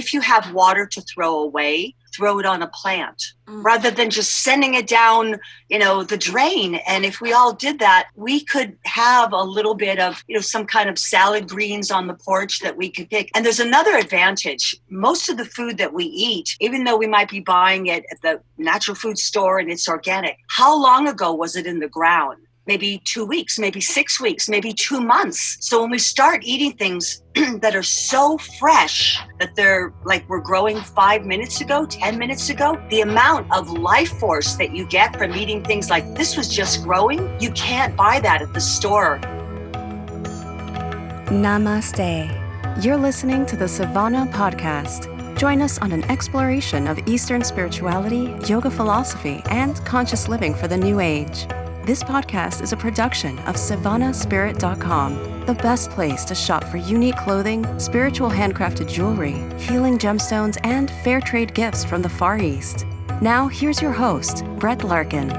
if you have water to throw away, throw it on a plant rather than just sending it down, the drain. And if we all did that, we could have a little bit of, some kind of salad greens on the porch that we could pick. And there's another advantage. Most of the food that we eat, even though we might be buying it at the natural food store and it's organic, how long ago was it in the ground? Maybe 2 weeks, maybe 6 weeks, maybe 2 months. So when we start eating things that are so fresh that they're like we're growing 5 minutes ago, 10 minutes ago, the amount of life force that you get from eating things like this was just growing, you can't buy that at the store. Namaste. You're listening to the Savannah Podcast. Join us on an exploration of Eastern spirituality, yoga philosophy, and conscious living for the new age. This podcast is a production of SavannahSpirit.com, the best place to shop for unique clothing, spiritual handcrafted jewelry, healing gemstones, and fair trade gifts from the Far East. Now, here's your host, Brett Larkin.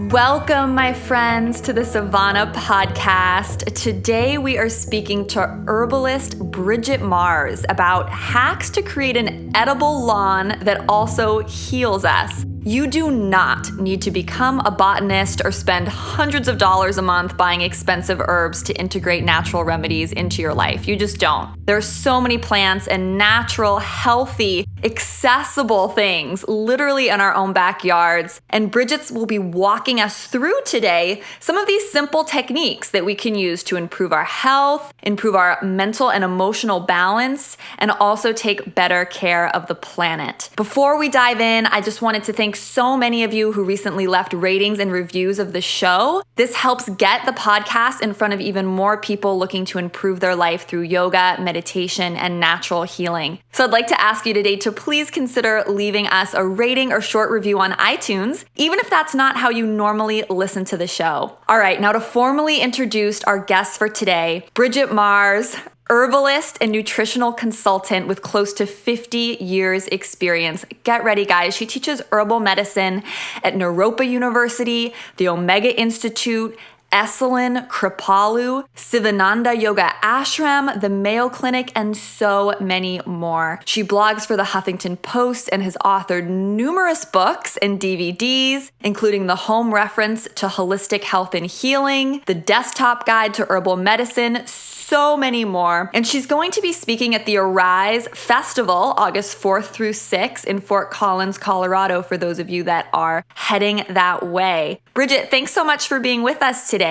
Welcome, my friends, to the Savannah Podcast. Today, we are speaking to herbalist Brigitte Mars about hacks to create an edible lawn that also heals us. You do not need to become a botanist or spend hundreds of dollars a month buying expensive herbs to integrate natural remedies into your life. You just don't. There are so many plants and natural, healthy, accessible things literally in our own backyards. And Brigitte will be walking us through today some of these simple techniques that we can use to improve our health, improve our mental and emotional balance, and also take better care of the planet. Before we dive in, I just wanted to thank so many of you who recently left ratings and reviews of the show. This helps get the podcast in front of even more people looking to improve their life through yoga, meditation, and natural healing. So I'd like to ask you today to please consider leaving us a rating or short review on iTunes, even if that's not how you normally listen to the show. All right, now to formally introduce our guests for today, Brigitte Mars, herbalist and nutritional consultant with close to 50 years experience. Get ready, guys. She teaches herbal medicine at Naropa University, the Omega Institute, Esalen, Kripalu, Sivananda Yoga Ashram, the Mayo Clinic, and so many more. She blogs for the Huffington Post and has authored numerous books and DVDs, including the Home Reference to Holistic Health and Healing, the Desktop Guide to Herbal Medicine, so many more. And she's going to be speaking at the Arise Festival, August 4th through 6th in Fort Collins, Colorado, for those of you that are heading that way. Brigitte, thanks so much for being with us today.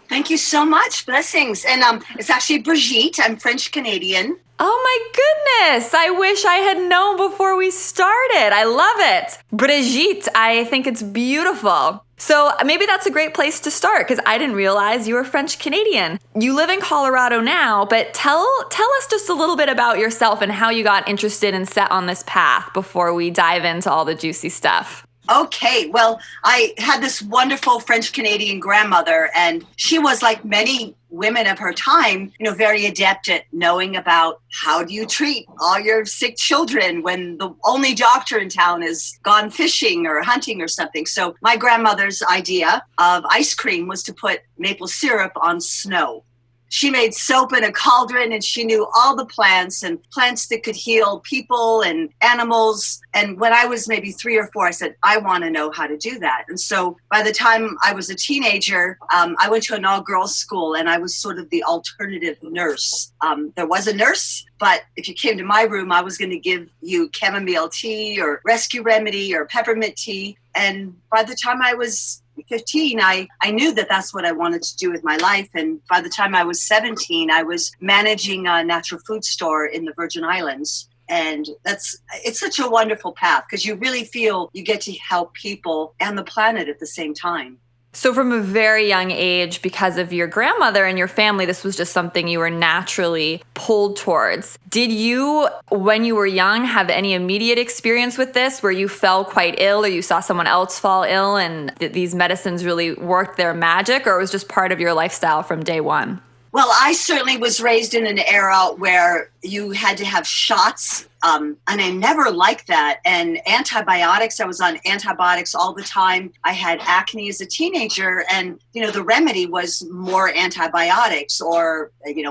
Thank you so much. Blessings. And it's actually Brigitte. I'm French-Canadian. Oh my goodness. I wish I had known before we started. I love it. Brigitte, I think it's beautiful. So maybe that's a great place to start because I didn't realize you were French-Canadian. You live in Colorado now, but tell us just a little bit about yourself and how you got interested and set on this path before we dive into all the juicy stuff. Okay, well, I had this wonderful French-Canadian grandmother, and she was, like many women of her time, very adept at knowing about how do you treat all your sick children when the only doctor in town has gone fishing or hunting or something. So my grandmother's idea of ice cream was to put maple syrup on snow. She made soap in a cauldron, and she knew all the plants and plants that could heal people and animals. And when I was maybe 3 or 4, I said, I want to know how to do that. And so by the time I was a teenager, I went to an all-girls school, and I was sort of the alternative nurse. There was a nurse, but if you came to my room, I was going to give you chamomile tea or rescue remedy or peppermint tea. And by the time I was 15, I knew that that's what I wanted to do with my life. And by the time I was 17, I was managing a natural food store in the Virgin Islands. And it's such a wonderful path because you really feel you get to help people and the planet at the same time. So from a very young age, because of your grandmother and your family, this was just something you were naturally pulled towards. Did you, when you were young, have any immediate experience with this where you fell quite ill or you saw someone else fall ill and these medicines really worked their magic, or it was just part of your lifestyle from day one? Well, I certainly was raised in an era where you had to have shots, and I never liked that. And antibiotics, I was on antibiotics all the time. I had acne as a teenager, and, the remedy was more antibiotics or,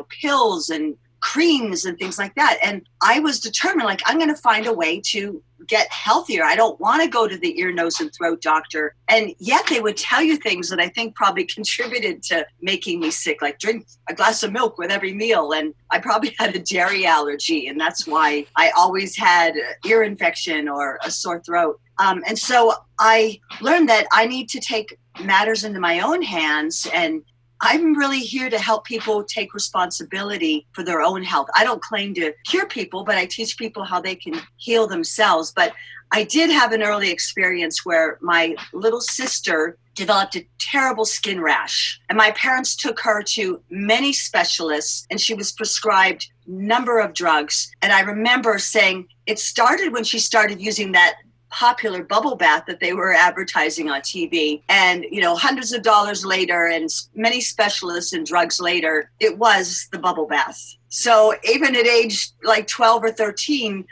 pills and creams and things like that. And I was determined, like, I'm going to find a way to get healthier. I don't want to go to the ear, nose, and throat doctor. And yet they would tell you things that I think probably contributed to making me sick, like drink a glass of milk with every meal. And I probably had a dairy allergy. And that's why I always had ear infection or a sore throat. And so I learned that I need to take matters into my own hands, and I'm really here to help people take responsibility for their own health. I don't claim to cure people, but I teach people how they can heal themselves. But I did have an early experience where my little sister developed a terrible skin rash. And my parents took her to many specialists, and she was prescribed a number of drugs. And I remember saying it started when she started using that popular bubble bath that they were advertising on TV. And, hundreds of dollars later and many specialists and drugs later, it was the bubble bath. So even at age like 12 or 13,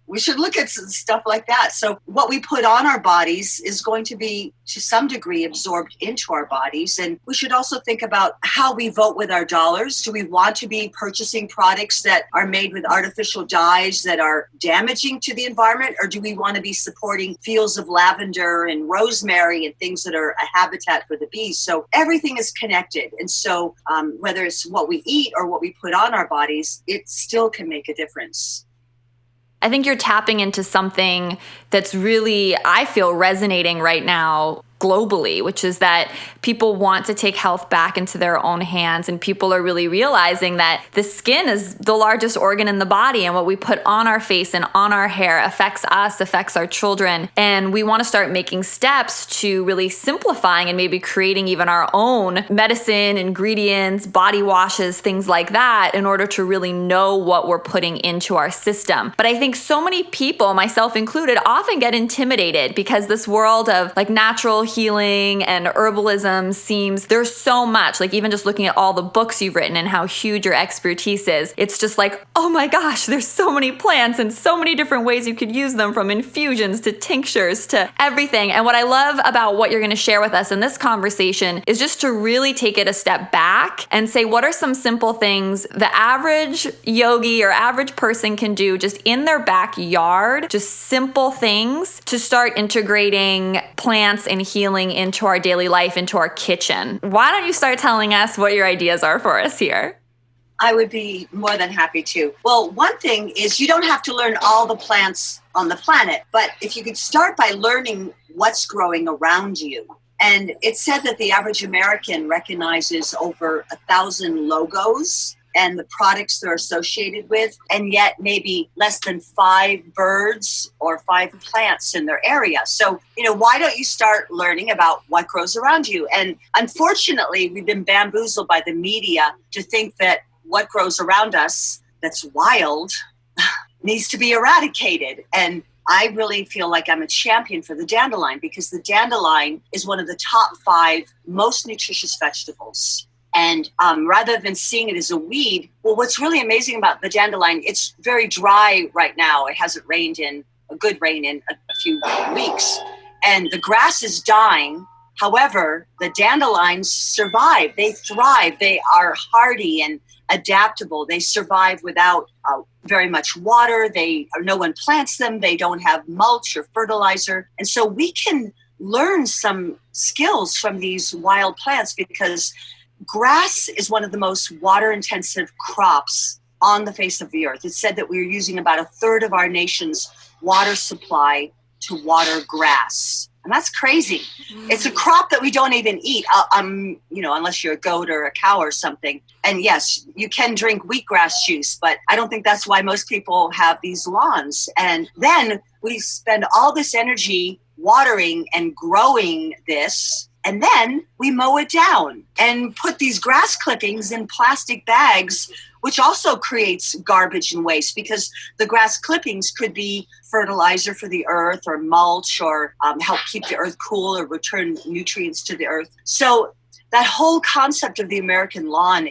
we should look at stuff like that. So what we put on our bodies is going to be, to some degree, absorbed into our bodies. And we should also think about how we vote with our dollars. Do we want to be purchasing products that are made with artificial dyes that are damaging to the environment? Or do we want to be supporting fields of lavender and rosemary and things that are a habitat for the bees? So everything is connected. And so whether it's what we eat or what we put on our bodies, it still can make a difference. I think you're tapping into something that's really, I feel, resonating right now globally, which is that people want to take health back into their own hands, and people are really realizing that the skin is the largest organ in the body, and what we put on our face and on our hair affects us, affects our children. And we want to start making steps to really simplifying and maybe creating even our own medicine, ingredients, body washes, things like that, in order to really know what we're putting into our system. But I think so many people, myself included, often get intimidated because this world of like natural healing and herbalism seems, there's so much, like even just looking at all the books you've written and how huge your expertise is, it's just like, oh my gosh, there's so many plants and so many different ways you could use them, from infusions to tinctures to everything. And what I love about what you're going to share with us in this conversation is just to really take it a step back and say, what are some simple things the average yogi or average person can do just in their backyard, just simple things to start integrating plants and healing into our daily life, into our kitchen. Why don't you start telling us what your ideas are for us here? I would be more than happy to. Well, one thing is you don't have to learn all the plants on the planet, but if you could start by learning what's growing around you. And it's said that the average American recognizes over 1,000 logos and the products they're associated with, and yet maybe less than 5 birds or 5 plants in their area. So, why don't you start learning about what grows around you? And unfortunately, we've been bamboozled by the media to think that what grows around us that's wild needs to be eradicated. And I really feel like I'm a champion for the dandelion, because the dandelion is one of the top 5 most nutritious vegetables. And rather than seeing it as a weed, well, what's really amazing about the dandelion, it's very dry right now. It hasn't rained in a good rain in a few weeks. And the grass is dying. However, the dandelions survive. They thrive. They are hardy and adaptable. They survive without very much water. No one plants them. They don't have mulch or fertilizer. And so we can learn some skills from these wild plants, because grass is one of the most water-intensive crops on the face of the earth. It's said that we're using about 1/3 of our nation's water supply to water grass. And that's crazy. It's a crop that we don't even eat, unless you're a goat or a cow or something. And yes, you can drink wheatgrass juice, but I don't think that's why most people have these lawns. And then we spend all this energy watering and growing this, and then we mow it down and put these grass clippings in plastic bags, which also creates garbage and waste, because the grass clippings could be fertilizer for the earth or mulch, or help keep the earth cool or return nutrients to the earth. So that whole concept of the American lawn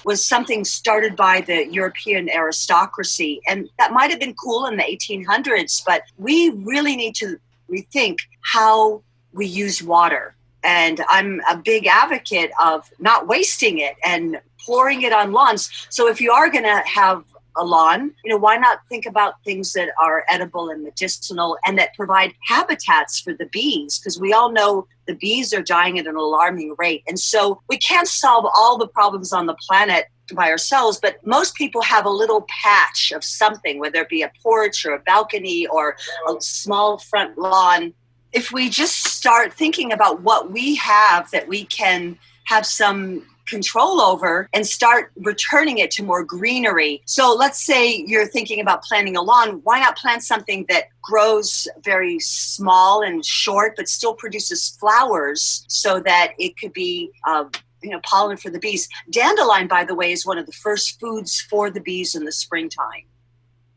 was something started by the European aristocracy. And that might have been cool in the 1800s, but we really need to rethink how we use water. And I'm a big advocate of not wasting it and pouring it on lawns. So if you are going to have a lawn, why not think about things that are edible and medicinal and that provide habitats for the bees? Because we all know the bees are dying at an alarming rate. And so we can't solve all the problems on the planet by ourselves, but most people have a little patch of something, whether it be a porch or a balcony or a small front lawn. If we just start thinking about what we have that we can have some control over and start returning it to more greenery. So let's say you're thinking about planting a lawn. Why not plant something that grows very small and short, but still produces flowers so that it could be pollen for the bees? Dandelion, by the way, is one of the first foods for the bees in the springtime.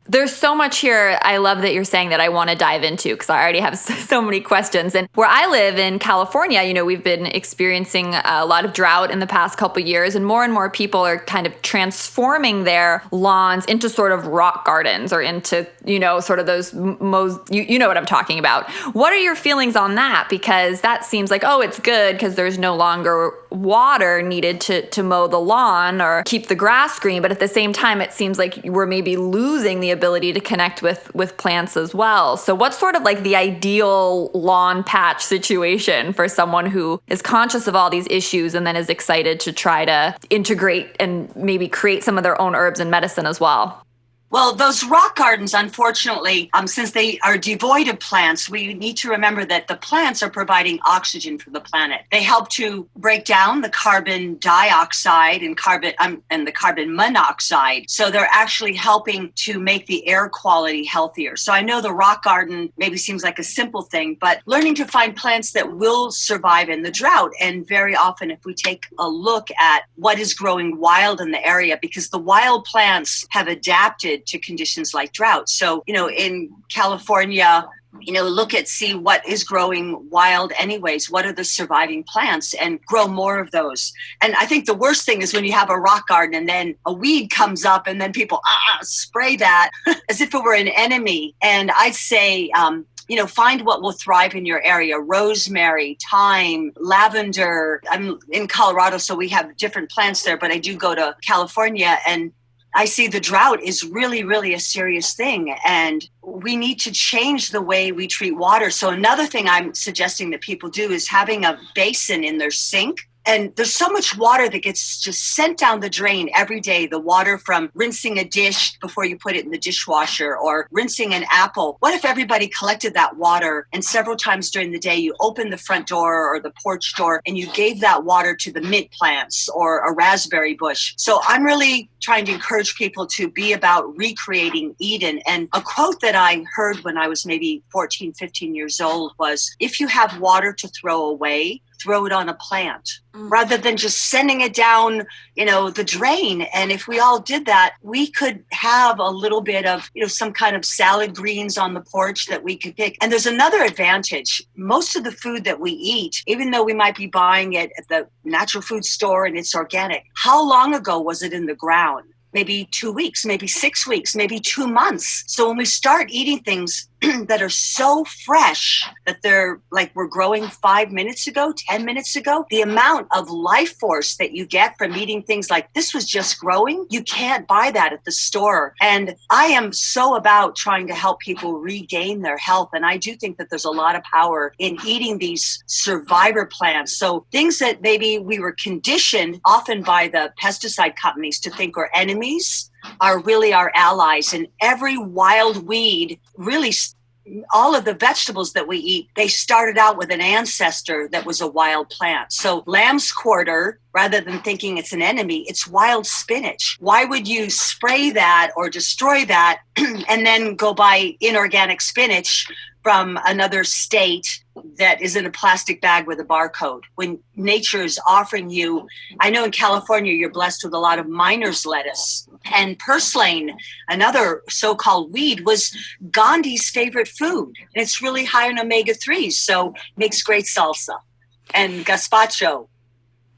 There's so much here I love that you're saying that I want to dive into because I already have so many questions. And where I live in California, we've been experiencing a lot of drought in the past couple of years, and more people are kind of transforming their lawns into sort of rock gardens or into, sort of those, you know what I'm talking about. What are your feelings on that? Because that seems like, it's good because there's no longer water needed to mow the lawn or keep the grass green. But at the same time, it seems like we're maybe losing the ability to connect with plants as well. So what's sort of like the ideal lawn patch situation for someone who is conscious of all these issues and then is excited to try to integrate and maybe create some of their own herbs and medicine as well? Well, those rock gardens, unfortunately, since they are devoid of plants, we need to remember that the plants are providing oxygen for the planet. They help to break down the carbon dioxide and the carbon monoxide. So they're actually helping to make the air quality healthier. So I know the rock garden maybe seems like a simple thing, but learning to find plants that will survive in the drought. And very often, if we take a look at what is growing wild in the area, because the wild plants have adapted to conditions like drought. So, in California, see what is growing wild anyways. What are the surviving plants, and grow more of those. And I think the worst thing is when you have a rock garden and then a weed comes up and then people spray that as if it were an enemy. And I'd say, find what will thrive in your area. Rosemary, thyme, lavender. I'm in Colorado, so we have different plants there, but I do go to California, and I see the drought is really, really a serious thing, and we need to change the way we treat water. So another thing I'm suggesting that people do is having a basin in their sink. And there's so much water that gets just sent down the drain every day. The water from rinsing a dish before you put it in the dishwasher or rinsing an apple. What if everybody collected that water and several times during the day you opened the front door or the porch door and you gave that water to the mint plants or a raspberry bush? So I'm really trying to encourage people to be about recreating Eden. And a quote that I heard when I was maybe 14, 15 years old was, if you have water to throw away, throw it on a plant rather than just sending it down, the drain. And if we all did that, we could have a little bit of, some kind of salad greens on the porch that we could pick. And there's another advantage. Most of the food that we eat, even though we might be buying it at the natural food store and it's organic, how long ago was it in the ground? Maybe 2 weeks, maybe 6 weeks, maybe 2 months. So when we start eating things that are so fresh that they're like we're growing 5 minutes ago, 10 minutes ago, the amount of life force that you get from eating things like this was just growing, you can't buy that at the store. And I am so about trying to help people regain their health. And I do think that there's a lot of power in eating these survivor plants. So things that maybe we were conditioned often by the pesticide companies to think are enemies are really our allies. And every wild weed, really all of the vegetables that we eat, they started out with an ancestor that was a wild plant. So lamb's quarter, rather than thinking it's an enemy, it's wild spinach. Why would you spray that or destroy that and then go buy inorganic spinach from another state that is in a plastic bag with a barcode, when nature is offering you? I know in California, you're blessed with a lot of miner's lettuce. And purslane, another so-called weed, was Gandhi's favorite food. And it's really high in omega-3s, so makes great salsa and gazpacho.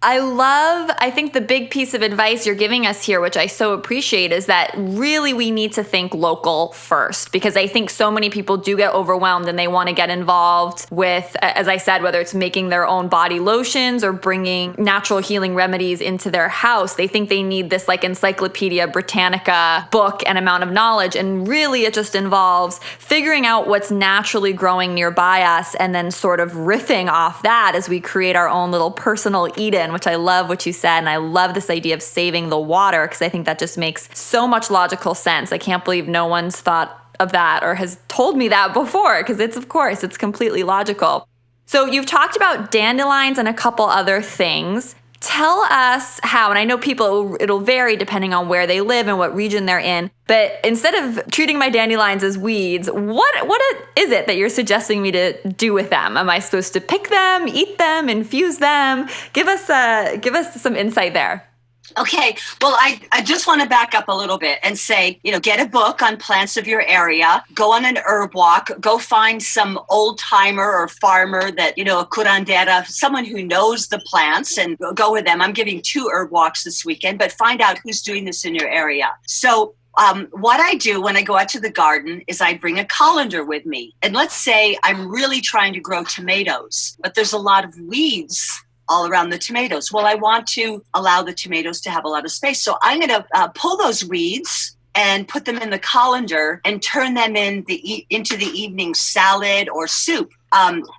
I think the big piece of advice you're giving us here, which I so appreciate, is that really we need to think local first, because I think so many people do get overwhelmed and they want to get involved with, as I said, whether it's making their own body lotions or bringing natural healing remedies into their house. They think they need this like Encyclopedia Britannica book and amount of knowledge. And really it just involves figuring out what's naturally growing nearby us and then sort of riffing off that as we create our own little personal Eden, which I love what you said. And I love this idea of saving the water, because I think that just makes so much logical sense. I can't believe no one's thought of that or has told me that before, because it's completely logical. So you've talked about dandelions and a couple other things. Tell us how, and I know it'll vary depending on where they live and what region they're in, but instead of treating my dandelions as weeds, what is it that you're suggesting me to do with them? Am I supposed to pick them, eat them, infuse them? Give us some insight there. Okay, well, I just want to back up a little bit and say, get a book on plants of your area, go on an herb walk, go find some old timer or farmer that, a curandera, someone who knows the plants, and go with them. I'm giving 2 herb walks this weekend, but find out who's doing this in your area. So what I do when I go out to the garden is I bring a colander with me. And let's say I'm really trying to grow tomatoes, but there's a lot of weeds all around the tomatoes. Well, I want to allow the tomatoes to have a lot of space. So I'm going to pull those weeds and put them in the colander and turn them into the evening salad or soup.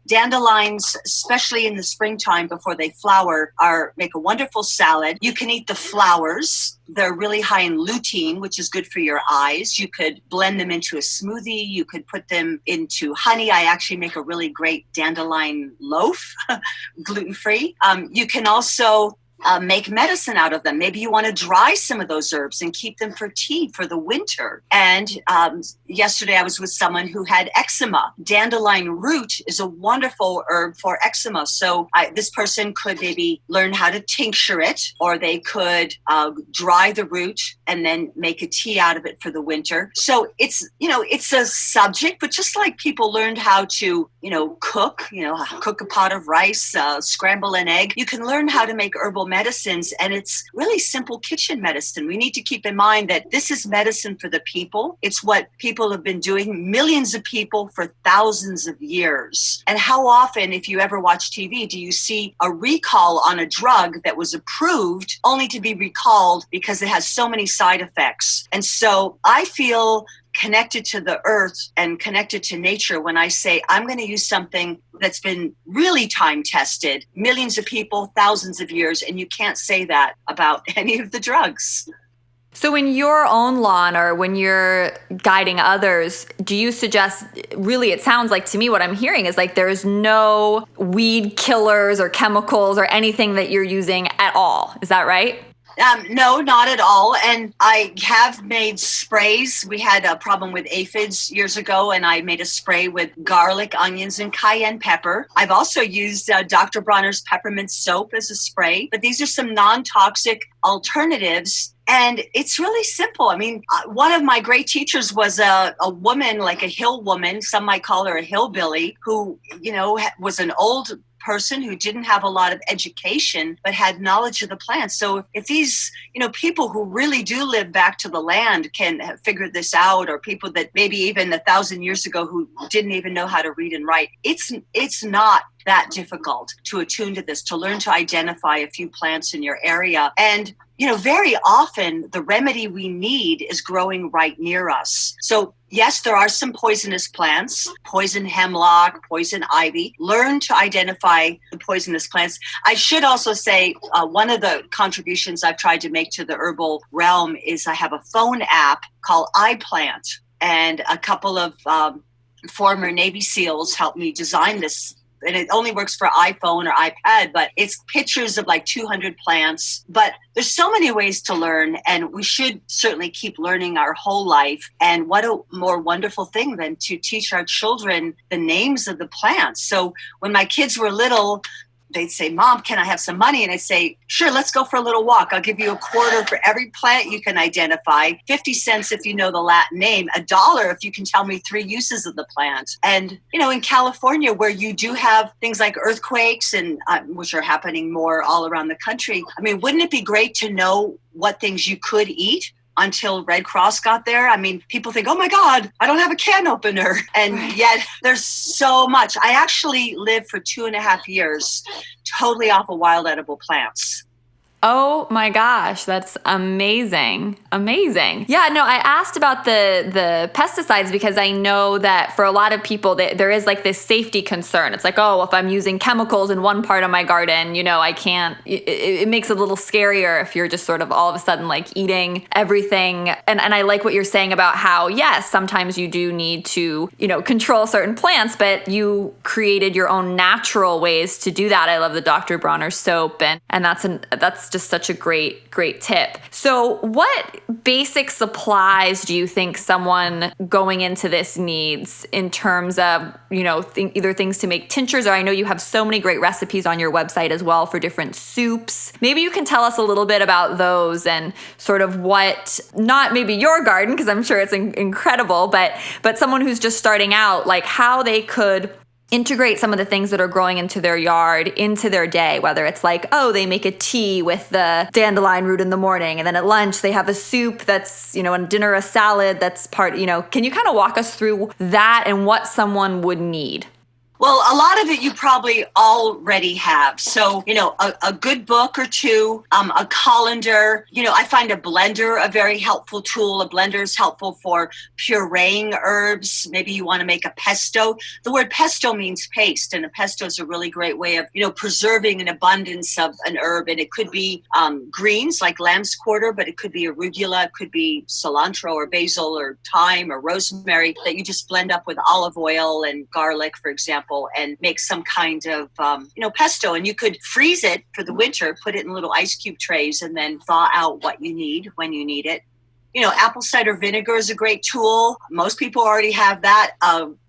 Dandelions, especially in the springtime before they flower, make a wonderful salad. You can eat the flowers. They're really high in lutein, which is good for your eyes. You could blend them into a smoothie. You could put them into honey. I actually make a really great dandelion loaf, gluten-free. You can also make medicine out of them. Maybe you want to dry some of those herbs and keep them for tea for the winter. And yesterday I was with someone who had eczema. Dandelion root is a wonderful herb for eczema. So this person could maybe learn how to tincture it, or they could dry the root and then make a tea out of it for the winter. So it's a subject, but just like people learned how to, cook a pot of rice, scramble an egg, you can learn how to make herbal medicines, and it's really simple kitchen medicine. We need to keep in mind that this is medicine for the people. It's what people have been doing, millions of people for thousands of years. And how often, if you ever watch TV, do you see a recall on a drug that was approved only to be recalled because it has so many side effects? And so I feel connected to the earth and connected to nature when I say I'm going to use something that's been really time tested, millions of people, thousands of years, and you can't say that about any of the drugs. So in your own lawn, or when you're guiding others, do you suggest, really it sounds like to me what I'm hearing is like there's no weed killers or chemicals or anything that you're using at all. Is that right? No, not at all. And I have made sprays. We had a problem with aphids years ago, and I made a spray with garlic, onions, and cayenne pepper. I've also used Dr. Bronner's peppermint soap as a spray, but these are some non-toxic alternatives. And it's really simple. I mean, one of my great teachers was a woman, like a hill woman. Some might call her a hillbilly, who, was an old person who didn't have a lot of education, but had knowledge of the plants. So if these, people who really do live back to the land can have figured this out, or people that maybe even 1,000 years ago who didn't even know how to read and write, it's not that difficult to attune to this, to learn to identify a few plants in your area. And very often the remedy we need is growing right near us. So yes, there are some poisonous plants, poison hemlock, poison ivy. Learn to identify the poisonous plants. I should also say one of the contributions I've tried to make to the herbal realm is I have a phone app called iPlant, and a couple of former Navy SEALs helped me design this. And it only works for iPhone or iPad, but it's pictures of like 200 plants. But there's so many ways to learn, and we should certainly keep learning our whole life. And what a more wonderful thing than to teach our children the names of the plants. So when my kids were little, they'd say, Mom, can I have some money? And I'd say, sure, let's go for a little walk. I'll give you $0.25 for every plant you can identify, 50 cents if you know the Latin name, $1 if you can tell me 3 uses of the plant. And, in California, where you do have things like earthquakes and which are happening more all around the country, I mean, wouldn't it be great to know what things you could eat until Red Cross got there? I mean, people think, oh my God, I don't have a can opener. And yet there's so much. I actually lived for 2.5 years totally off of wild edible plants. Oh my gosh, that's amazing. Amazing. Yeah, no, I asked about the pesticides because I know that for a lot of people, there is like this safety concern. It's like, oh, if I'm using chemicals in one part of my garden, I can't, it makes it a little scarier if you're just sort of all of a sudden like eating everything. And I like what you're saying about how, yes, sometimes you do need to, control certain plants, but you created your own natural ways to do that. I love the Dr. Bronner soap and that's just such a great tip. So what basic supplies do you think someone going into this needs in terms of, either things to make tinctures, or I know you have so many great recipes on your website as well for different soups. Maybe you can tell us a little bit about those and sort of what, not maybe your garden, because I'm sure it's incredible, but someone who's just starting out, like how they could integrate some of the things that are growing into their yard into their day, whether it's like, oh, they make a tea with the dandelion root in the morning, and then at lunch they have a soup that's, and dinner a salad that's part, can you kind of walk us through that and what someone would need? Well, a lot of it you probably already have. So, a good book or two, a colander. I find a blender a very helpful tool. A blender is helpful for pureeing herbs. Maybe you want to make a pesto. The word pesto means paste, and a pesto is a really great way of, preserving an abundance of an herb. And it could be greens like lamb's quarter, but it could be arugula, it could be cilantro or basil or thyme or rosemary that you just blend up with olive oil and garlic, for example, and make some kind of, pesto. And you could freeze it for the winter, put it in little ice cube trays, and then thaw out what you need when you need it. Apple cider vinegar is a great tool. Most people already have that.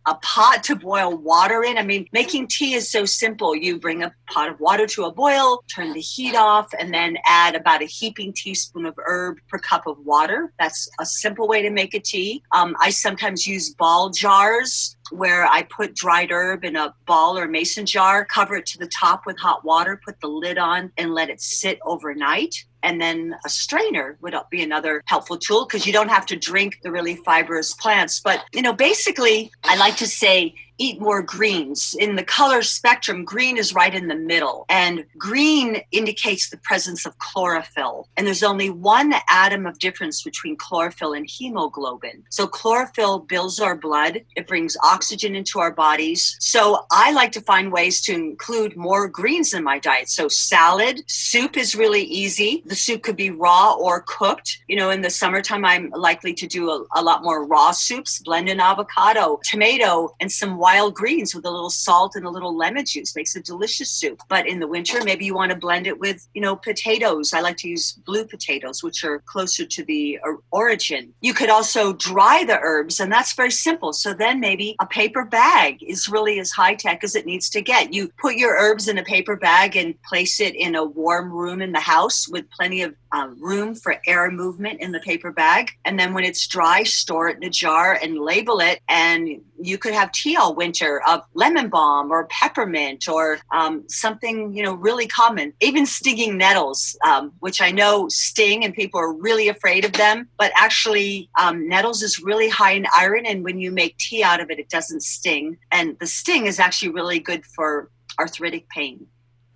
A pot to boil water in. I mean, making tea is so simple. You bring a pot of water to a boil, turn the heat off, and then add about a heaping teaspoon of herb per cup of water. That's a simple way to make a tea. I sometimes use ball jars where I put dried herb in a ball or mason jar, cover it to the top with hot water, put the lid on, and let it sit overnight. And then a strainer would be another helpful tool because you don't have to drink the really fibrous plants. But, basically, I like to say, eat more greens. In the color spectrum, green is right in the middle. And green indicates the presence of chlorophyll. And there's only one atom of difference between chlorophyll and hemoglobin. So chlorophyll builds our blood. It brings oxygen into our bodies. So I like to find ways to include more greens in my diet. So salad, soup is really easy. The soup could be raw or cooked. In the summertime, I'm likely to do a lot more raw soups, blend in avocado, tomato, and some wild greens with a little salt and a little lemon juice. Makes a delicious soup. But in the winter, maybe you want to blend it with, potatoes. I like to use blue potatoes, which are closer to the origin. You could also dry the herbs, and that's very simple. So then maybe a paper bag is really as high tech as it needs to get. You put your herbs in a paper bag and place it in a warm room in the house with plenty of room for air movement in the paper bag. And then when it's dry, store it in a jar and label it. And you could have tea all winter of lemon balm or peppermint or something, really common. Even stinging nettles, which I know sting and people are really afraid of them. But actually, nettles is really high in iron. And when you make tea out of it, it doesn't sting. And the sting is actually really good for arthritic pain.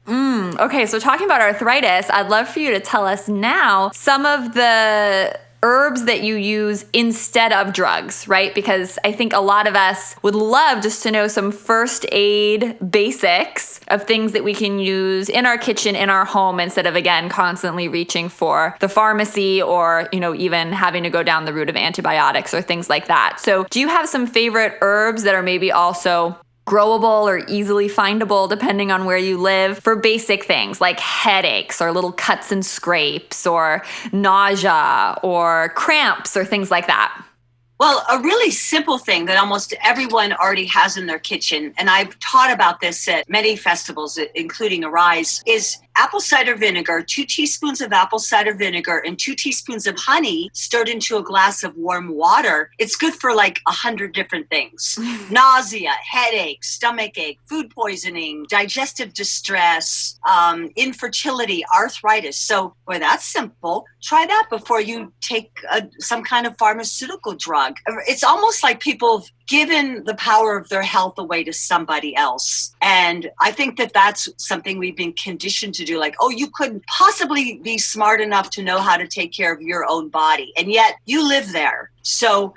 Okay, so talking about arthritis, I'd love for you to tell us now some of the herbs that you use instead of drugs, right? Because I think a lot of us would love just to know some first aid basics of things that we can use in our kitchen, in our home, instead of, again, constantly reaching for the pharmacy or, even having to go down the route of antibiotics or things like that. So do you have some favorite herbs that are maybe also growable or easily findable depending on where you live for basic things like headaches or little cuts and scrapes or nausea or cramps or things like that? Well, a really simple thing that almost everyone already has in their kitchen, and I've taught about this at many festivals, including Arise, is apple cider vinegar, 2 teaspoons of apple cider vinegar and 2 teaspoons of honey stirred into a glass of warm water. It's good for like 100 different things. Nausea, headache, stomach ache, food poisoning, digestive distress, infertility, arthritis. So, boy, that's simple. Try that before you take some kind of pharmaceutical drug. It's almost like people have given the power of their health away to somebody else. And I think that that's something we've been conditioned to do. Like, oh, you couldn't possibly be smart enough to know how to take care of your own body. And yet you live there. So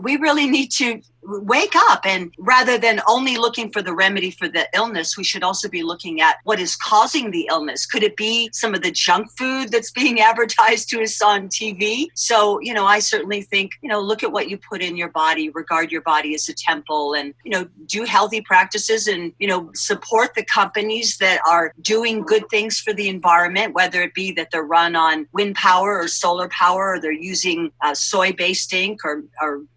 we really need to wake up, and rather than only looking for the remedy for the illness, we should also be looking at what is causing the illness. Could it be some of the junk food that's being advertised to us on TV? So, I certainly think, look at what you put in your body, regard your body as a temple, and, do healthy practices and, support the companies that are doing good things for the environment, whether it be that they're run on wind power or solar power, or they're using soy-based ink, or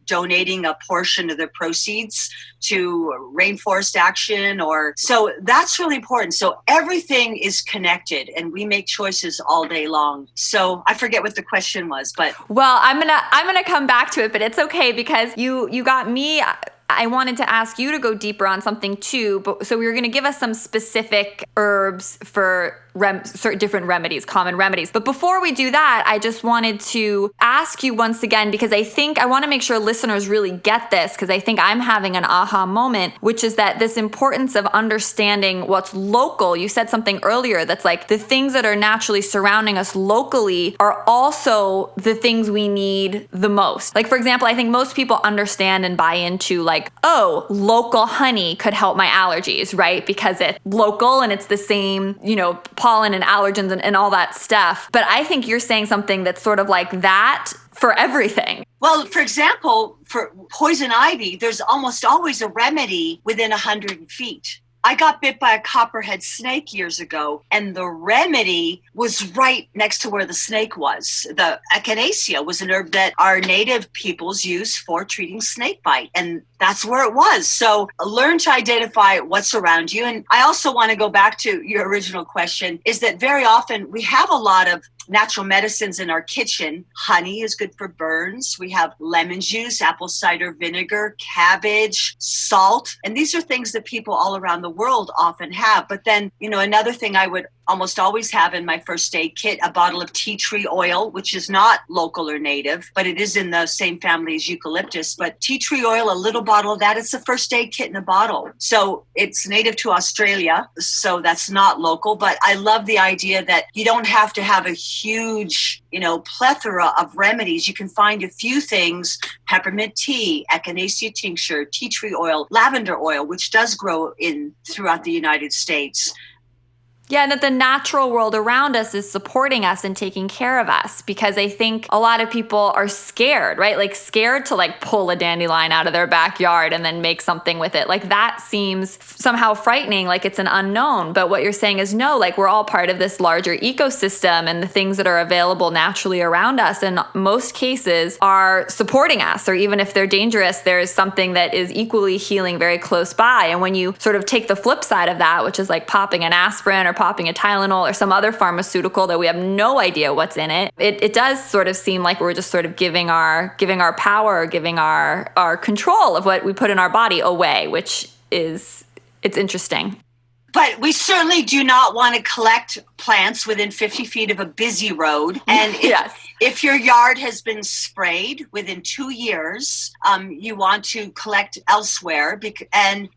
donating a portion of the proceeds to Rainforest Action, so that's really important. So everything is connected, and we make choices all day long. So I forget what the question was, but well, I'm gonna come back to it, but it's okay because you got me. I wanted to ask you to go deeper on something too, but so we were going to give us some specific herbs for certain different remedies, common remedies. But before we do that, I just wanted to ask you once again, because I think I want to make sure listeners really get this, because I think I'm having an aha moment, which is that this importance of understanding what's local. You said something earlier that's like the things that are naturally surrounding us locally are also the things we need the most. Like, for example, I think most people understand and buy into like, oh, local honey could help my allergies, right? Because it's local and it's the same, pollen and allergens and all that stuff. But I think you're saying something that's sort of like that for everything. Well, for example, for poison ivy, there's almost always a remedy within 100 feet. I got bit by a copperhead snake years ago, and the remedy was right next to where the snake was. The echinacea was an herb that our native peoples use for treating snake bite, and that's where it was. So learn to identify what's around you. And I also want to go back to your original question, is that very often we have a lot of natural medicines in our kitchen. Honey is good for burns. We have lemon juice, apple cider vinegar, cabbage, salt. And these are things that people all around the world often have. But then, another thing I would almost always have in my first aid kit, a bottle of tea tree oil, which is not local or native, but it is in the same family as eucalyptus. But tea tree oil, a little bottle of that, it's a first aid kit in a bottle. So it's native to Australia, so that's not local. But I love the idea that you don't have to have a huge, plethora of remedies. You can find a few things: peppermint tea, echinacea tincture, tea tree oil, lavender oil, which does grow throughout the United States. Yeah, and that the natural world around us is supporting us and taking care of us, because I think a lot of people are scared, right? Like scared to like pull a dandelion out of their backyard and then make something with it. Like that seems somehow frightening, like it's an unknown. But what you're saying is no, like we're all part of this larger ecosystem, and the things that are available naturally around us in most cases are supporting us, or even if they're dangerous, there's something that is equally healing very close by. And when you sort of take the flip side of that, which is like popping an aspirin or popping a Tylenol or some other pharmaceutical that we have no idea what's in it, it does sort of seem like we're just sort of giving our power, or giving our control of what we put in our body away, which is, it's interesting. But we certainly do not want to collect plants within 50 feet of a busy road. And if your yard has been sprayed within 2 years, you want to collect elsewhere. And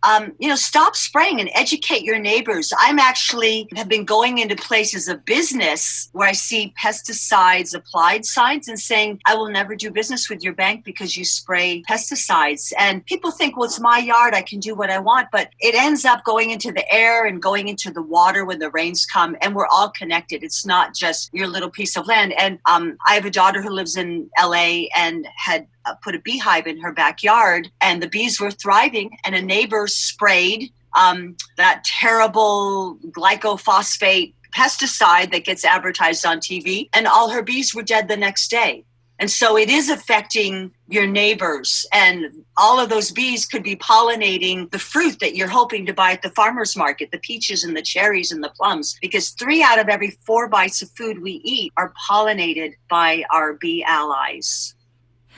stop spraying and educate your neighbors. Have been going into places of business where I see pesticides applied signs and saying, I will never do business with your bank because you spray pesticides. And people think, well, it's my yard, I can do what I want. But it ends up going into the air and going into the water when the rains come, and we're all connected. It's not just your little piece of land. And I have a daughter who lives in LA and had put a beehive in her backyard, and the bees were thriving, and a neighbor sprayed that terrible glycophosphate pesticide that gets advertised on TV, and all her bees were dead the next day. And so it is affecting your neighbors, and all of those bees could be pollinating the fruit that you're hoping to buy at the farmer's market, the peaches and the cherries and the plums, because 3 out of every 4 bites of food we eat are pollinated by our bee allies.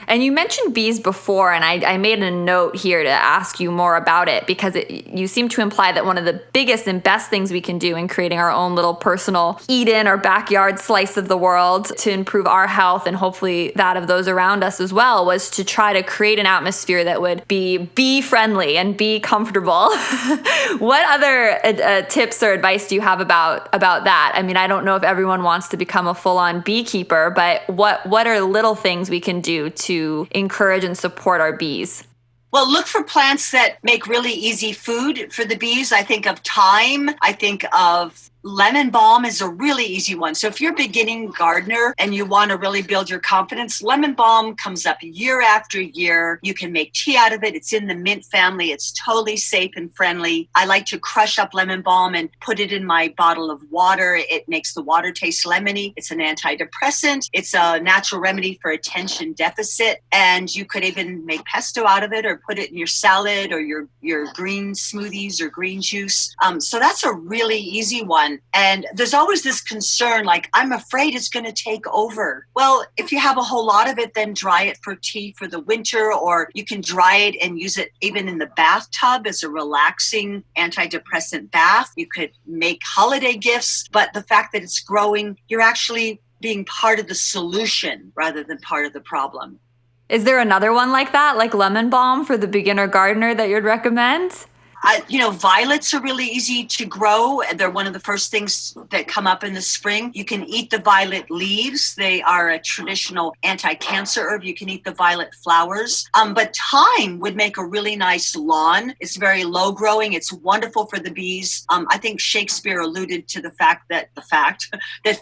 And you mentioned bees before, and I made a note here to ask you more about it, because you seem to imply that one of the biggest and best things we can do in creating our own little personal Eden or backyard slice of the world to improve our health and hopefully that of those around us as well was to try to create an atmosphere that would be bee friendly and be comfortable. What other tips or advice do you have about that? I mean, I don't know if everyone wants to become a full-on beekeeper, but what are little things we can do to encourage and support our bees? Well, look for plants that make really easy food for the bees. I think of thyme. I think of lemon balm is a really easy one. So if you're a beginning gardener and you want to really build your confidence, lemon balm comes up year after year. You can make tea out of it. It's in the mint family. It's totally safe and friendly. I like to crush up lemon balm and put it in my bottle of water. It makes the water taste lemony. It's an antidepressant. It's a natural remedy for attention deficit. And you could even make pesto out of it or put it in your salad or your green smoothies or green juice. So that's a really easy one. And there's always this concern, like, I'm afraid it's going to take over. Well, if you have a whole lot of it, then dry it for tea for the winter, or you can dry it and use it even in the bathtub as a relaxing antidepressant bath. You could make holiday gifts, but the fact that it's growing, you're actually being part of the solution rather than part of the problem. Is there another one like that, like lemon balm for the beginner gardener that you'd recommend? Violets are really easy to grow. They're one of the first things that come up in the spring. You can eat the violet leaves. They are a traditional anti-cancer herb. You can eat the violet flowers. But thyme would make a really nice lawn. It's very low growing. It's wonderful for the bees. I think Shakespeare alluded to the fact that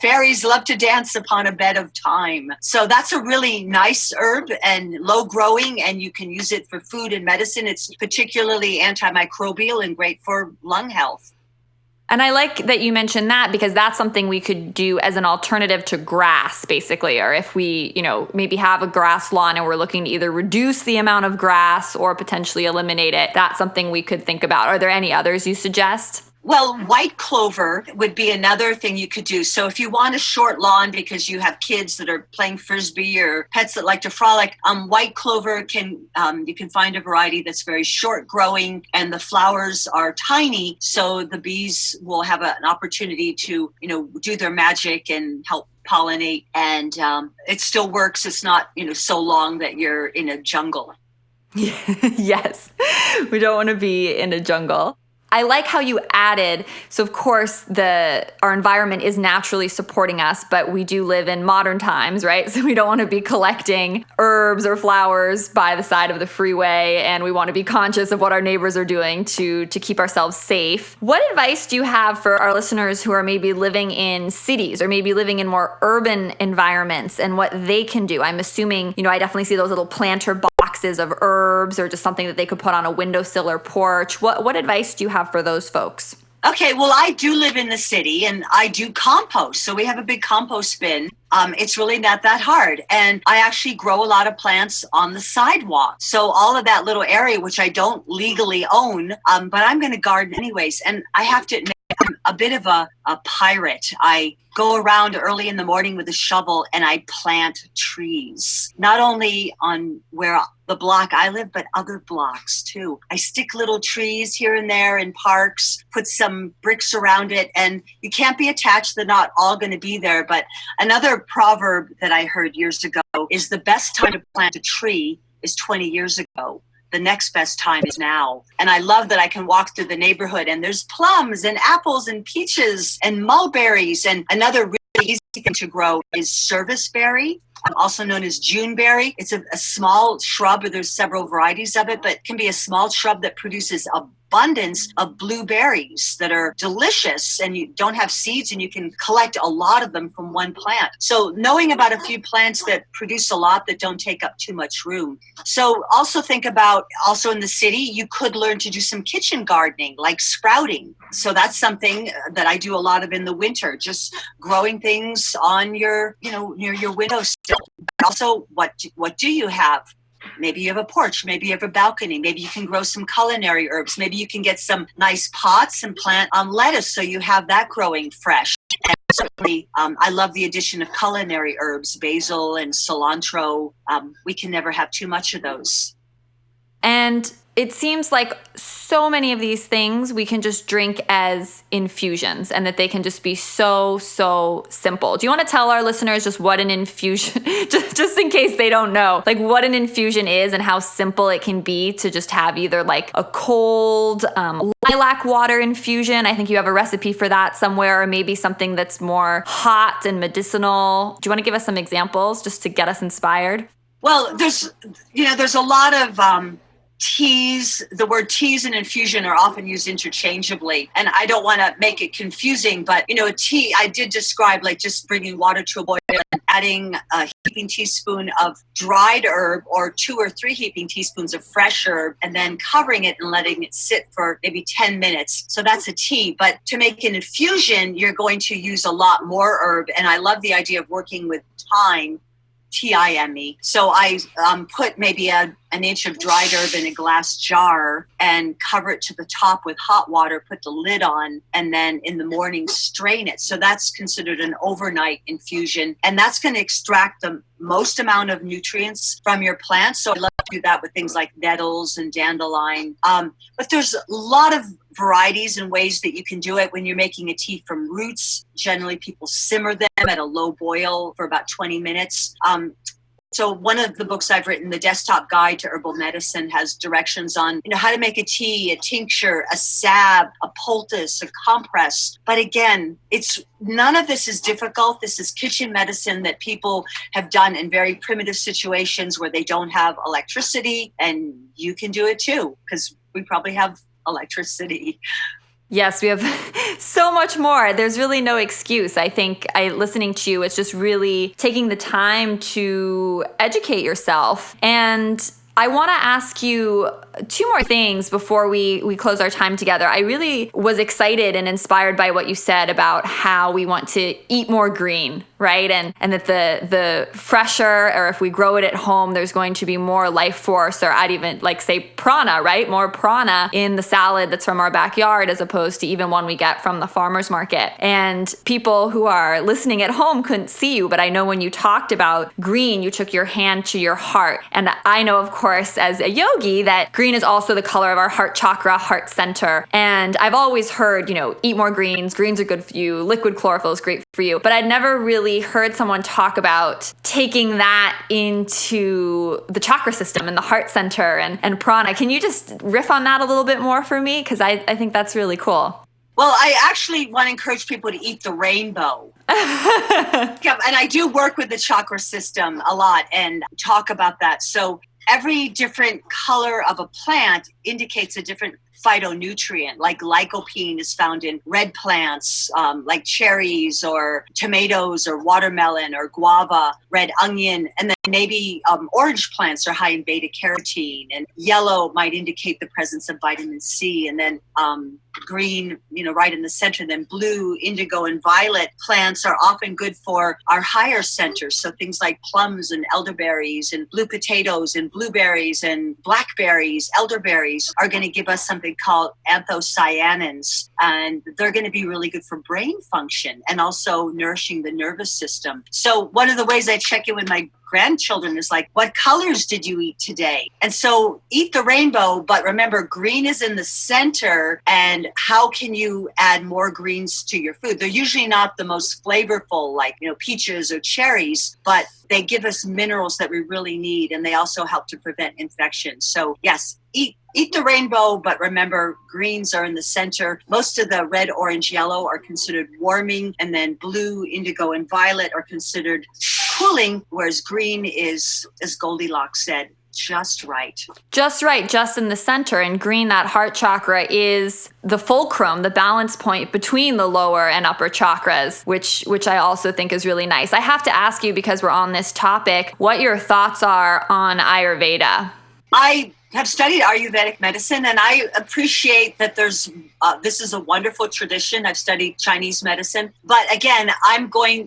fairies love to dance upon a bed of thyme. So that's a really nice herb and low growing, and you can use it for food and medicine. It's particularly antimicrobial and great for lung health. And I like that you mentioned that, because that's something we could do as an alternative to grass, basically. Or if we, maybe have a grass lawn and we're looking to either reduce the amount of grass or potentially eliminate it, that's something we could think about. Are there any others you suggest? Well, white clover would be another thing you could do. So if you want a short lawn because you have kids that are playing Frisbee or pets that like to frolic, white clover you can find a variety that's very short growing and the flowers are tiny. So the bees will have an opportunity to, do their magic and help pollinate. And it still works. It's not, so long that you're in a jungle. Yes, we don't want to be in a jungle. I like how you added, so of course our environment is naturally supporting us, but we do live in modern times, right? So we don't want to be collecting herbs or flowers by the side of the freeway, and we want to be conscious of what our neighbors are doing to keep ourselves safe. What advice do you have for our listeners who are maybe living in cities or maybe living in more urban environments and what they can do? I'm assuming, I definitely see those little planter boxes of herbs or just something that they could put on a windowsill or porch. What advice do you have for those folks? Okay, well, I do live in the city and I do compost. So we have a big compost bin. It's really not that hard. And I actually grow a lot of plants on the sidewalk. So all of that little area, which I don't legally own, but I'm going to garden anyways. And I have to admit, I'm a bit of a pirate. I go around early in the morning with a shovel and I plant trees, not only on where the block I live, but other blocks too. I stick little trees here and there in parks, put some bricks around it, and you can't be attached. They're not all going to be there. But another proverb that I heard years ago is the best time to plant a tree is 20 years ago. The next best time is now. And I love that I can walk through the neighborhood and there's plums and apples and peaches and mulberries. And another really easy thing to grow is serviceberry, also known as Juneberry. It's a small shrub, or there's several varieties of it, but it can be a small shrub that produces abundance of blueberries that are delicious, and you don't have seeds and you can collect a lot of them from one plant. So knowing about a few plants that produce a lot that don't take up too much room. So also think about, also in the city, you could learn to do some kitchen gardening, like sprouting. So that's something that I do a lot of in the winter, just growing things on your, near your windowsill. also, what do you have? Maybe you have a porch, maybe you have a balcony, maybe you can grow some culinary herbs, maybe you can get some nice pots and plant lettuce so you have that growing fresh. And certainly, I love the addition of culinary herbs, basil and cilantro. We can never have too much of those. And it seems like so many of these things we can just drink as infusions and that they can just be so simple. Do you want to tell our listeners just what an infusion, just in case they don't know, like what an infusion is and how simple it can be to just have either like a cold lilac water infusion? I think you have a recipe for that somewhere, or maybe something that's more hot and medicinal. Do you want to give us some examples just to get us inspired? Well, there's a lot of teas. The word teas and infusion are often used interchangeably. And I don't want to make it confusing, but, a tea, I did describe like just bringing water to a boil and adding a heaping teaspoon of dried herb or 2 or 3 heaping teaspoons of fresh herb and then covering it and letting it sit for maybe 10 minutes. So that's a tea. But to make an infusion, you're going to use a lot more herb. And I love the idea of working with thyme. Time. So I put maybe an inch of dried herb in a glass jar and cover it to the top with hot water, put the lid on, and then in the morning strain it. So that's considered an overnight infusion. And that's going to extract the most amount of nutrients from your plants. So I love to do that with things like nettles and dandelion. But there's a lot of varieties and ways that you can do it when you're making a tea from roots. Generally, people simmer them at a low boil for about 20 minutes. So one of the books I've written, The Desktop Guide to Herbal Medicine, has directions on how to make a tea, a tincture, a salve, a poultice, a compress. But again, none of this is difficult. This is kitchen medicine that people have done in very primitive situations where they don't have electricity, and you can do it too, because we probably have electricity. Yes, we have so much more. There's really no excuse. I think listening to you, it's just really taking the time to educate yourself. And I want to ask you 2 more things before we close our time together. I really was excited and inspired by what you said about how we want to eat more green, right? And that the fresher, or if we grow it at home, there's going to be more life force, or I'd even like say prana, right? More prana in the salad that's from our backyard as opposed to even one we get from the farmer's market. And people who are listening at home couldn't see you, but I know when you talked about green, you took your hand to your heart. And I know, of course, as a yogi, that green is also the color of our heart chakra, heart center. And I've always heard, eat more greens. Greens are good for you. Liquid chlorophyll is great for you. But I'd never really heard someone talk about taking that into the chakra system and the heart center and prana. Can you just riff on that a little bit more for me? Because I think that's really cool. Well, I actually want to encourage people to eat the rainbow. And I do work with the chakra system a lot and talk about that. So every different color of a plant indicates a different phytonutrient. Like lycopene is found in red plants, like cherries or tomatoes or watermelon or guava, red onion, and then maybe orange plants are high in beta carotene, and yellow might indicate the presence of vitamin C, and then green, right in the center. Then blue, indigo, and violet plants are often good for our higher centers. So things like plums and elderberries and blue potatoes and blueberries and blackberries, elderberries are going to give us something called anthocyanins, and they're going to be really good for brain function and also nourishing the nervous system. So one of the ways I check in with my grandchildren is like, what colors did you eat today? And so eat the rainbow, but remember, green is in the center. And how can you add more greens to your food? They're usually not the most flavorful, like, peaches or cherries, but they give us minerals that we really need. And they also help to prevent infections. So yes, eat the rainbow, but remember, greens are in the center. Most of the red, orange, yellow are considered warming, and then blue, indigo, and violet are considered cooling, whereas green is, as Goldilocks said, just right. Just right, just in the center. And green, that heart chakra, is the fulcrum, the balance point between the lower and upper chakras, which I also think is really nice. I have to ask you, because we're on this topic, what your thoughts are on Ayurveda. I have studied Ayurvedic medicine, and I appreciate that this is a wonderful tradition. I've studied Chinese medicine, but again,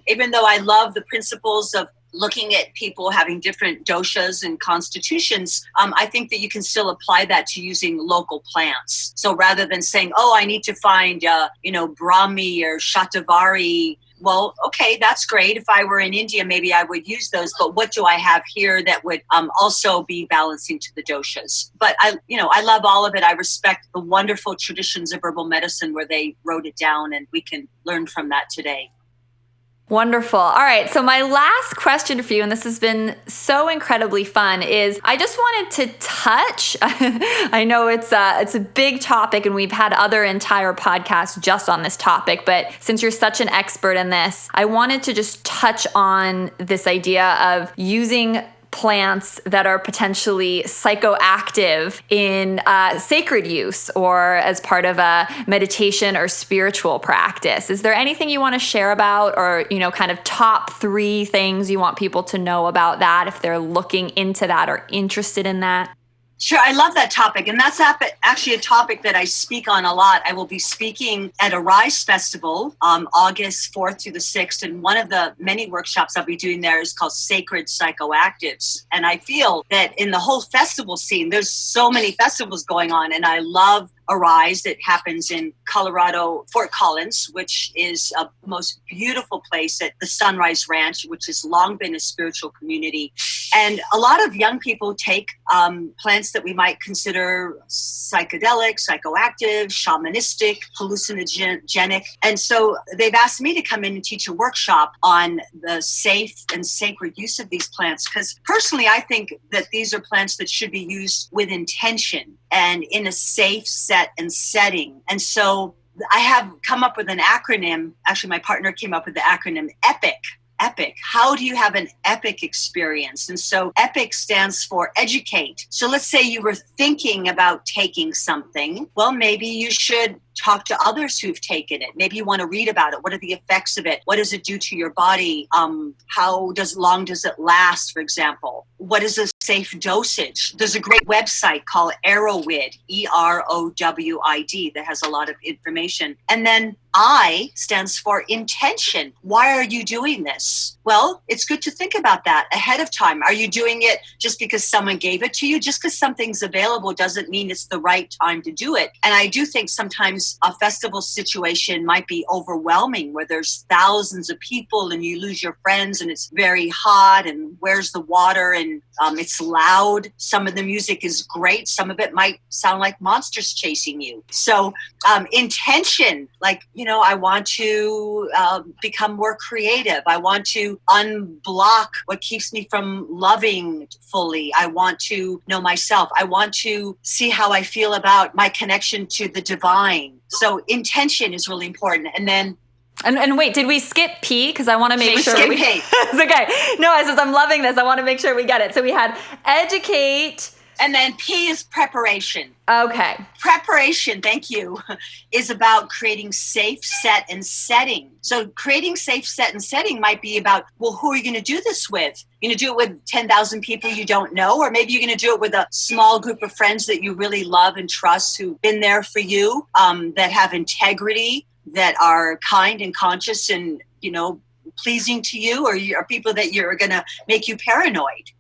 even though I love the principles of looking at people having different doshas and constitutions, I think that you can still apply that to using local plants. So rather than saying, oh, I need to find, Brahmi or Shatavari, well, okay, that's great. If I were in India, maybe I would use those. But what do I have here that would also be balancing to the doshas? But I love all of it. I respect the wonderful traditions of herbal medicine where they wrote it down, and we can learn from that today. Wonderful. All right. So my last question for you, and this has been so incredibly fun, is I just wanted to touch, I know it's a big topic and we've had other entire podcasts just on this topic, but since you're such an expert in this, I wanted to just touch on this idea of using plants that are potentially psychoactive in sacred use or as part of a meditation or spiritual practice. Is there anything you want to share about, or, kind of top 3 things you want people to know about that if they're looking into that or interested in that? Sure. I love that topic. And that's actually a topic that I speak on a lot. I will be speaking at Arise Festival August 4th through the 6th. And one of the many workshops I'll be doing there is called Sacred Psychoactives. And I feel that in the whole festival scene, there's so many festivals going on. And I love Arise. It happens in Colorado, Fort Collins, which is a most beautiful place at the Sunrise Ranch, which has long been a spiritual community. And a lot of young people take plants that we might consider psychedelic, psychoactive, shamanistic, hallucinogenic. And so they've asked me to come in and teach a workshop on the safe and sacred use of these plants. Because personally, I think that these are plants that should be used with intention and in a safe set and setting. And so I have come up with an acronym. Actually, my partner came up with the acronym EPIC. EPIC. How do you have an epic experience? And so EPIC stands for educate. So let's say you were thinking about taking something. Well, maybe you should talk to others who've taken it. Maybe you want to read about it. What are the effects of it? What does it do to your body? How long does it last, for example? What is a safe dosage? There's a great website called Erowid, EROWID, that has a lot of information. And then I stands for intention. Why are you doing this? Well, it's good to think about that ahead of time. Are you doing it just because someone gave it to you? Just because something's available doesn't mean it's the right time to do it. And I do think sometimes a festival situation might be overwhelming where there's thousands of people and you lose your friends and it's very hot and where's the water and it's loud. Some of the music is great. Some of it might sound like monsters chasing you. So intention, I want to become more creative. I want to unblock what keeps me from loving fully. I want to know myself. I want to see how I feel about my connection to the divine. So intention is really important. And then And wait, did we skip P? Because I want to make sure we skip P. It's okay. No, I'm loving this. I want to make sure we get it. So we had educate. And then P is preparation. Okay. Preparation, thank you, is about creating safe set and setting. So creating safe set and setting might be about, well, who are you going to do this with? You're going to do it with 10,000 people you don't know, or maybe you're going to do it with a small group of friends that you really love and trust who've been there for you, that have integrity, that are kind and conscious and, pleasing to you, or are people that you're going to make you paranoid.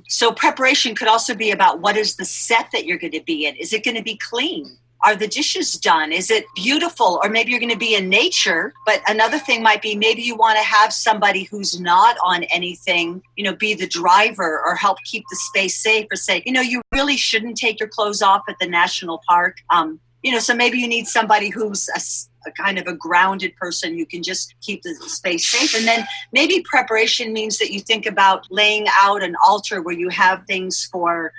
So preparation could also be about what is the set that you're going to be in. Is it going to be clean? Are the dishes done? Is it beautiful? Or maybe you're going to be in nature. But another thing might be maybe you want to have somebody who's not on anything, be the driver or help keep the space safe, or say, you really shouldn't take your clothes off at the national park. So maybe you need somebody who's a kind of a grounded person who can just keep the space safe. And then maybe preparation means that you think about laying out an altar where you have things for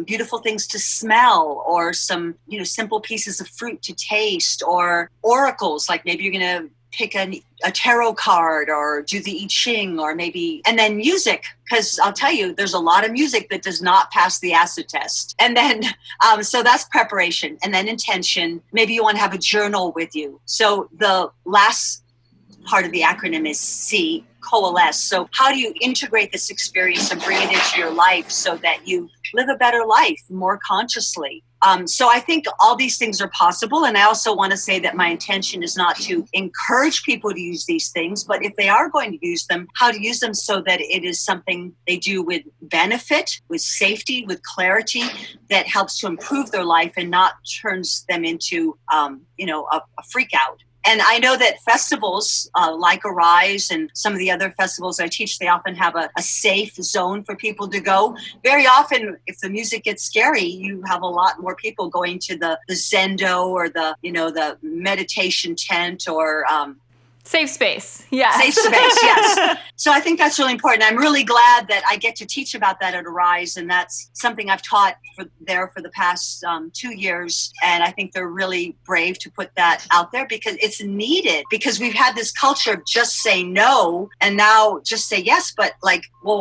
beautiful things to smell, or some, simple pieces of fruit to taste, or oracles, like maybe you're going to pick a tarot card or do the I Ching, or maybe, and then music, because I'll tell you, there's a lot of music that does not pass the acid test. And then, so that's preparation. And then intention, maybe you want to have a journal with you. So the last part of the acronym is C, coalesce. So how do you integrate this experience and bring it into your life so that you live a better life more consciously? So I think all these things are possible. And I also want to say that my intention is not to encourage people to use these things, but if they are going to use them, how to use them so that it is something they do with benefit, with safety, with clarity, that helps to improve their life and not turns them into, a freak out. And I know that festivals like Arise and some of the other festivals I teach, they often have a safe zone for people to go. Very often, if the music gets scary, you have a lot more people going to the Zendo or the meditation tent or safe space. Yes. Safe space, yes. So I think that's really important. I'm really glad that I get to teach about that at Arise, and that's something I've taught for the past 2 years. And I think they're really brave to put that out there because it's needed, because we've had this culture of just say no and now just say yes. But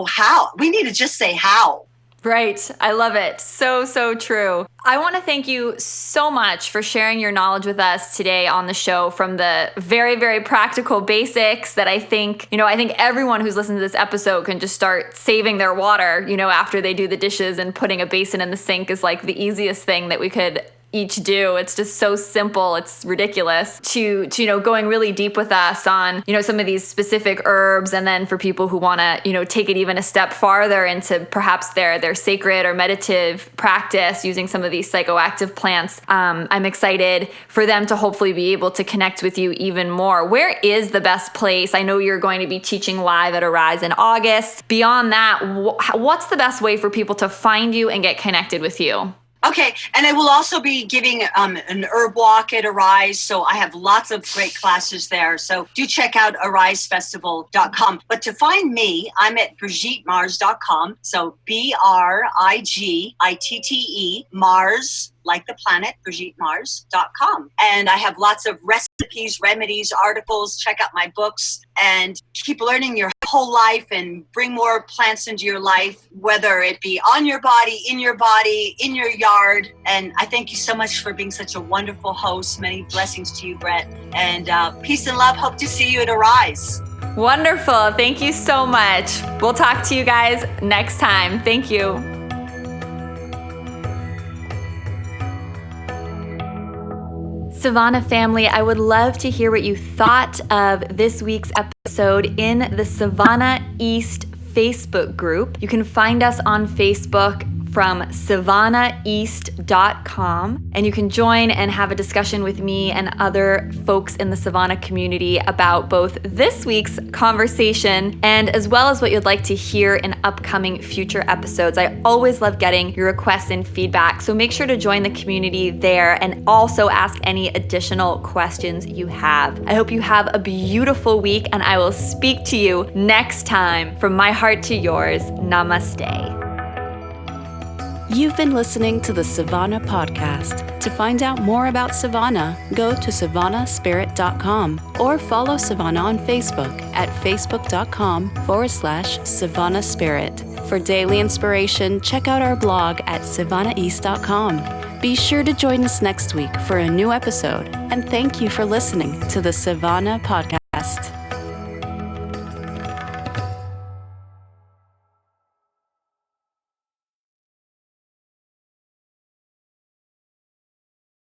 how? We need to just say how. Right. I love it. So, so true. I want to thank you so much for sharing your knowledge with us today on the show, from the very, very practical basics that I think everyone who's listened to this episode can just start saving their water, after they do the dishes, and putting a basin in the sink is like the easiest thing that we could each do. It's just so simple. It's ridiculous to going really deep with us on, some of these specific herbs. And then for people who want to, take it even a step farther into perhaps their sacred or meditative practice using some of these psychoactive plants, I'm excited for them to hopefully be able to connect with you even more. Where is the best place? I know you're going to be teaching live at Arise in August. Beyond that, what's the best way for people to find you and get connected with you? Okay, and I will also be giving an herb walk at Arise, so I have lots of great classes there. So do check out arisefestival.com. But to find me, I'm at BrigitteMars.com. So BRIGITTE, Mars, like the planet, BrigitteMars.com. And I have lots of recipes, remedies, articles. Check out my books and keep learning your whole life and bring more plants into your life, whether it be on your body, in your yard. And I thank you so much for being such a wonderful host. Many blessings to you, Brett. And peace and love. Hope to see you at Arise. Wonderful. Thank you so much. We'll talk to you guys next time. Thank you. Savannah family, I would love to hear what you thought of this week's episode in the Savannah East Facebook group. You can find us on Facebook from SavannahEast.com, and you can join and have a discussion with me and other folks in the Savannah community about both this week's conversation and as well as what you'd like to hear in upcoming future episodes. I always love getting your requests and feedback, so make sure to join the community there and also ask any additional questions you have. I hope you have a beautiful week, and I will speak to you next time. From my heart to yours, namaste. You've been listening to the Savannah Podcast. To find out more about Savannah, go to savannahspirit.com or follow Savannah on Facebook at facebook.com/Savannah Spirit. For daily inspiration, check out our blog at savannaheast.com. Be sure to join us next week for a new episode, and thank you for listening to the Savannah Podcast.